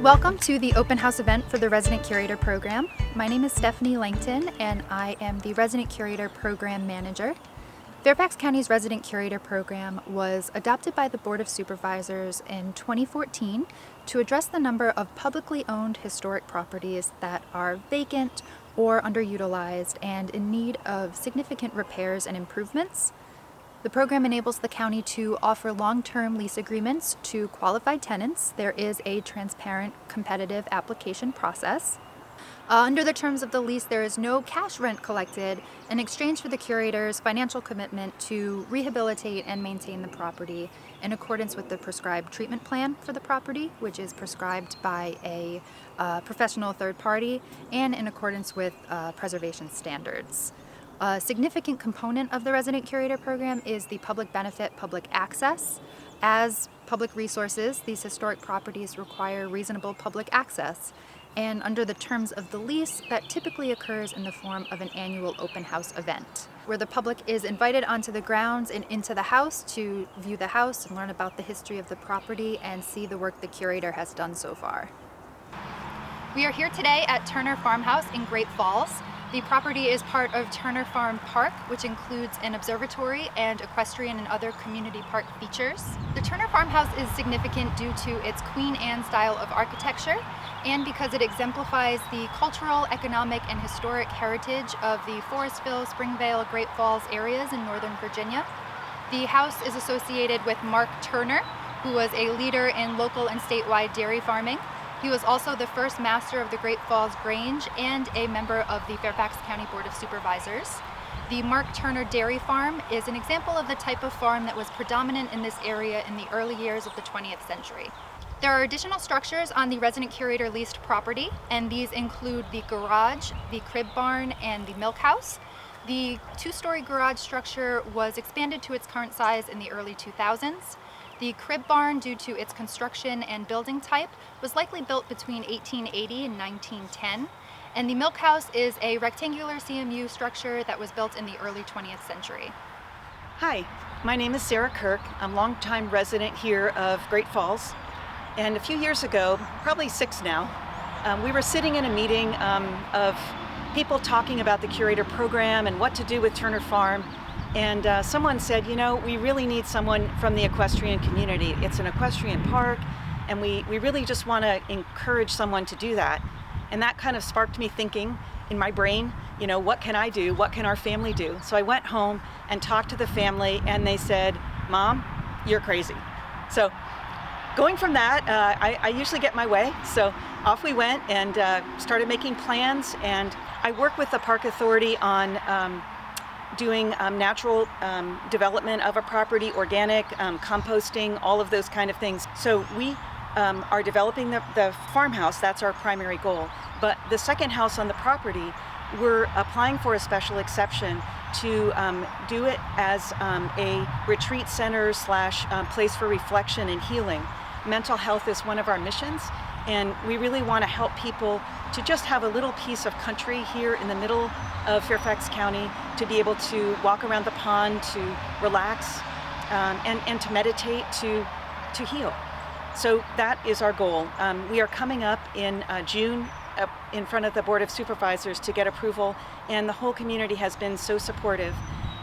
Welcome to the open house event for the Resident Curator program. My name is Stephanie Langton and I am the Resident Curator Program Manager. Fairfax County's Resident Curator program was adopted by the Board of Supervisors in 2014 to address the number of publicly owned historic properties that are vacant or underutilized and in need of significant repairs and improvements. The program enables the county to offer long-term lease agreements to qualified tenants. There is a transparent, competitive application process. Under the terms of the lease, there is no cash rent collected in exchange for the curator's financial commitment to rehabilitate and maintain the property in accordance with the prescribed treatment plan for the property, which is prescribed by a professional third party and in accordance with preservation standards. A significant component of the Resident Curator program is the public benefit, public access. As public resources, these historic properties require reasonable public access. And under the terms of the lease, that typically occurs in the form of an annual open house event, where the public is invited onto the grounds and into the house to view the house and learn about the history of the property and see the work the curator has done so far. We are here today at Turner Farmhouse in Great Falls. The property is part of Turner Farm Park, which includes an observatory and equestrian and other community park features. The Turner Farmhouse is significant due to its Queen Anne style of architecture and because it exemplifies the cultural, economic, and historic heritage of the Forestville, Springvale, Great Falls areas in Northern Virginia. The house is associated with Mark Turner, who was a leader in local and statewide dairy farming. He was also the first master of the Great Falls Grange and a member of the Fairfax County Board of Supervisors. The Mark Turner Dairy Farm is an example of the type of farm that was predominant in this area in the early years of the 20th century. There are additional structures on the Resident Curator leased property, and these include the garage, the crib barn, and the milk house. The two-story garage structure was expanded to its current size in the early 2000s. The crib barn, due to its construction and building type, was likely built between 1880 and 1910. And the milk house is a rectangular CMU structure that was built in the early 20th century. Hi, my name is Sarah Kirk. I'm a longtime resident here of Great Falls. And a few years ago, probably 6 now, we were sitting in a meeting of people talking about the Curator program and what to do with Turner Farm. And someone said, you know, we really need someone from the equestrian community. It's an equestrian park, and we really just want to encourage someone to do that. And that kind of sparked me thinking in my brain, you know, what can I do? What can our family do? So I went home and talked to the family, and they said, Mom, you're crazy. So going from that, I usually get my way. So off we went and started making plans. And I work with the Park Authority on doing natural development of a property, organic, composting, all of those kind of things. So we are developing the farmhouse. That's our primary goal. But the second house on the property, we're applying for a special exception to do it as a retreat center / place for reflection and healing. Mental health is one of our missions, and we really want to help people to just have a little piece of country here in the middle of Fairfax County, to be able to walk around the pond, to relax, and to meditate, to heal. So that is our goal. We are coming up in June in front of the Board of Supervisors to get approval, and the whole community has been so supportive.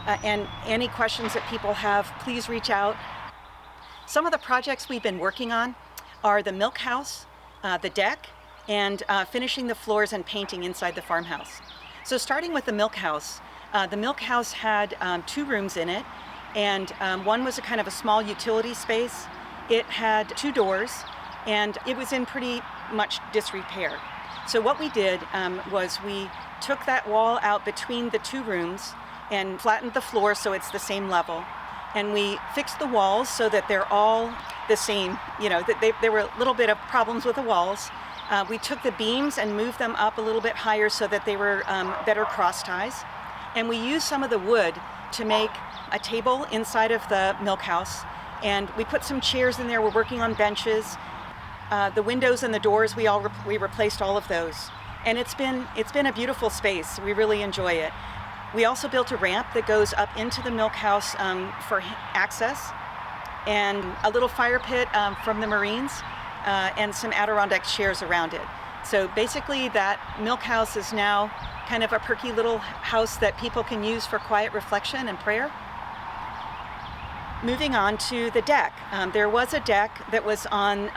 And any questions that people have, please reach out. Some of the projects we've been working on are the milk house, the deck, and finishing the floors and painting inside the farmhouse. So starting with the milk house had 2 rooms in it, and one was a kind of a small utility space. It had 2 doors, and it was in pretty much disrepair. So what we did was we took that wall out between the 2 rooms and flattened the floor so it's the same level. And we fixed the walls so that they're all the same. You know, there were a little bit of problems with the walls. We took the beams and moved them up a little bit higher so that they were better cross ties. And we used some of the wood to make a table inside of the milk house. And we put some chairs in there. We're working on benches. The windows and the doors, we replaced all of those. And it's been a beautiful space. We really enjoy it. We also built a ramp that goes up into the milk house for access, and a little fire pit from the Marines and some Adirondack chairs around it. So basically that milk house is now kind of a perky little house that people can use for quiet reflection and prayer. Moving on to the deck. There was a deck that was on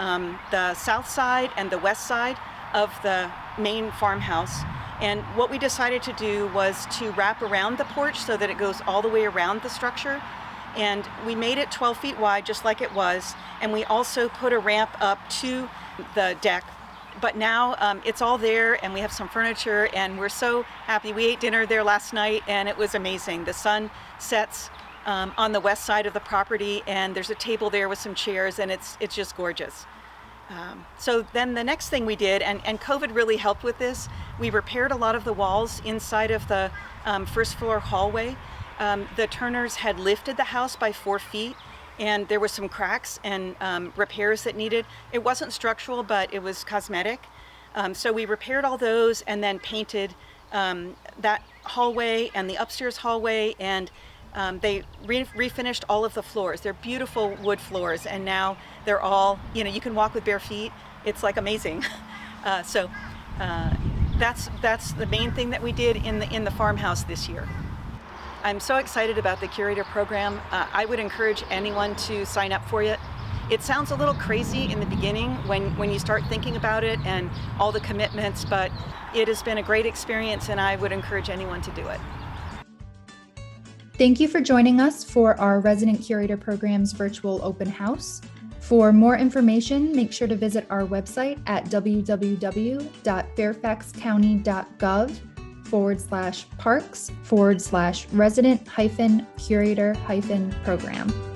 the south side and the west side of the main farmhouse. And what we decided to do was to wrap around the porch so that it goes all the way around the structure. And we made it 12 feet wide, just like it was. And we also put a ramp up to the deck. But now it's all there, and we have some furniture, and we're so happy. We ate dinner there last night, and it was amazing. The sun sets on the west side of the property, and there's a table there with some chairs, and it's just gorgeous. So then the next thing we did, and COVID really helped with this, we repaired a lot of the walls inside of the first floor hallway. The Turners had lifted the house by 4 feet, and there were some cracks and repairs that needed. It wasn't structural, but it was cosmetic. So we repaired all those and then painted that hallway and the upstairs hallway, and they refinished all of the floors. They're beautiful wood floors, and now they're all, you can walk with bare feet. It's like amazing. So that's the main thing that we did in the farmhouse this year. I'm so excited about the Curator program. I would encourage anyone to sign up for it. It sounds a little crazy in the beginning when you start thinking about it and all the commitments, but it has been a great experience, and I would encourage anyone to do it. Thank you for joining us for our Resident Curator Program's virtual open house. For more information, make sure to visit our website at www.fairfaxcounty.gov/parks/resident-curator-program.